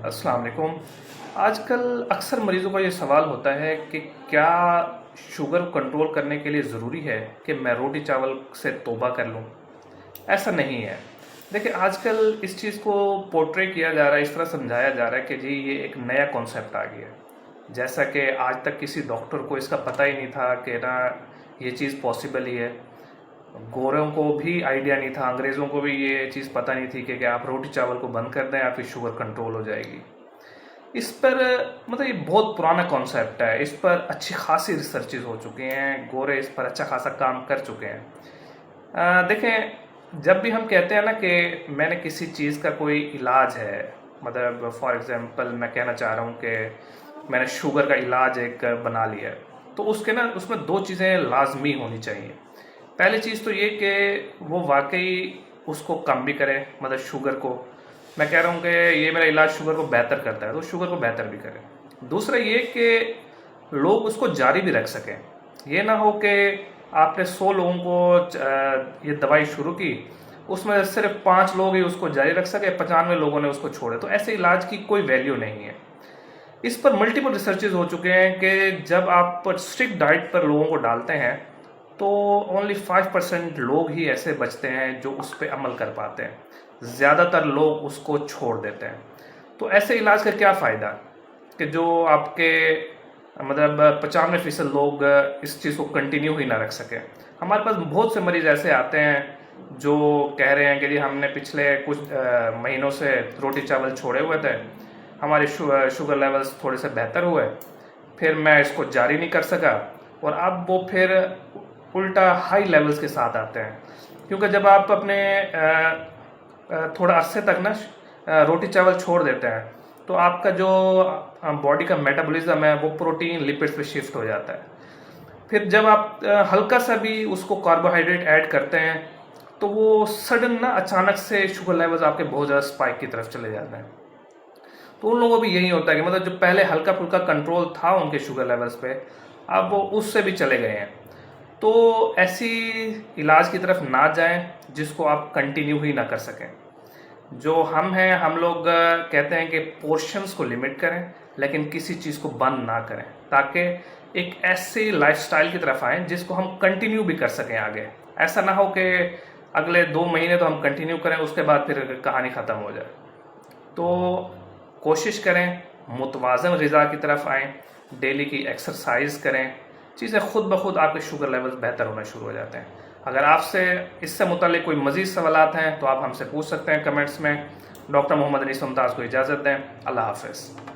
अस्सलाम वालेकुम। आजकल अक्सर मरीज़ों का ये सवाल होता है कि क्या शुगर कंट्रोल करने के लिए ज़रूरी है कि मैं रोटी चावल से तौबा कर लूँ? ऐसा नहीं है। देखिए, आजकल इस चीज़ को पोर्ट्रे किया जा रहा है, इस तरह समझाया जा रहा है कि जी ये एक नया कॉन्सेप्ट आ गया है। जैसा कि आज तक किसी डॉक्टर को इसका पता ही नहीं था कि ना ये चीज़ पॉसिबल ही है। गोरों को भी आइडिया नहीं था, अंग्रेज़ों को भी ये चीज़ पता नहीं थी कि आप रोटी चावल को बंद कर दें, आपकी शुगर कंट्रोल हो जाएगी। इस पर मतलब ये बहुत पुराना कॉन्सेप्ट है। इस पर अच्छी खासी रिसर्चेज हो चुकी हैं, गोरे इस पर अच्छा खासा काम कर चुके हैं। देखें, जब भी हम कहते हैं ना कि मैंने किसी चीज़ का कोई इलाज है, मतलब फॉर एग्जांपल मैं कहना चाह रहा हूँ कि मैंने शुगर का इलाज एक बना लिया है, तो उसके ना उसमें दो चीज़ें लाजमी होनी चाहिए। पहली चीज़ तो ये कि वो वाकई उसको कम भी करे, मतलब शुगर को, मैं कह रहा हूँ कि ये मेरा इलाज शुगर को बेहतर करता है तो शुगर को बेहतर भी करे। दूसरा ये कि लोग उसको जारी भी रख सकें। ये ना हो कि आपने 100 लोगों को ये दवाई शुरू की, उसमें सिर्फ 5 लोग ही उसको जारी रख सके, 95 लोगों ने उसको छोड़े, तो ऐसे इलाज की कोई वैल्यू नहीं है। इस पर मल्टीपल रिसर्चेज हो चुके हैं कि जब आप स्ट्रिक्ट डाइट पर लोगों को डालते हैं तो ओनली 5% लोग ही ऐसे बचते हैं जो उस पर अमल कर पाते हैं, ज़्यादातर लोग उसको छोड़ देते हैं। तो ऐसे इलाज का क्या फ़ायदा कि जो आपके मतलब 95% लोग इस चीज़ को कंटिन्यू ही ना रख सकें। हमारे पास बहुत से मरीज़ ऐसे आते हैं जो कह रहे हैं कि जी हमने पिछले कुछ महीनों से रोटी चावल छोड़े हुए थे, हमारे शुगर लेवल्स थोड़े से बेहतर हुए, फिर मैं इसको जारी नहीं कर सका, और अब वो फिर उल्टा हाई लेवल्स के साथ आते हैं। क्योंकि जब आप अपने थोड़ा अरसे तक ना रोटी चावल छोड़ देते हैं तो आपका जो बॉडी का मेटाबॉलिज्म है वो प्रोटीन लिपिड्स पे शिफ्ट हो जाता है। फिर जब आप हल्का सा भी उसको कार्बोहाइड्रेट ऐड करते हैं तो वो सडन ना अचानक से शुगर लेवल्स आपके बहुत ज़्यादा स्पाइक की तरफ चले जाते हैं। तो उन लोगों को भी यही होता है कि मतलब जो पहले हल्का फुल्का कंट्रोल था उनके शुगर लेवल्स पे, अब वो उससे भी चले गए हैं। तो ऐसी इलाज की तरफ ना जाएं जिसको आप कंटिन्यू ही ना कर सकें। जो हम हैं, हम लोग कहते हैं कि पोर्शंस को लिमिट करें लेकिन किसी चीज़ को बंद ना करें, ताकि एक ऐसी लाइफस्टाइल की तरफ आएँ जिसको हम कंटिन्यू भी कर सकें आगे। ऐसा ना हो कि अगले 2 महीने तो हम कंटिन्यू करें, उसके बाद फिर कहानी ख़त्म हो जाए। तो कोशिश करें मुतवाज़न ग़िज़ा की तरफ आएँ, डेली की एक्सरसाइज करें, चीज़ें खुद ब खुद आपके शुगर लेवल्स बेहतर होना शुरू हो जाते हैं। अगर आपसे इससे मुताल्लिक़ कोई मज़ीद सवालात हैं तो आप हमसे पूछ सकते हैं कमेंट्स में। डॉक्टर मोहम्मद अनीस मुमताज़ को इजाज़त दें। अल्लाह हाफ़िज़।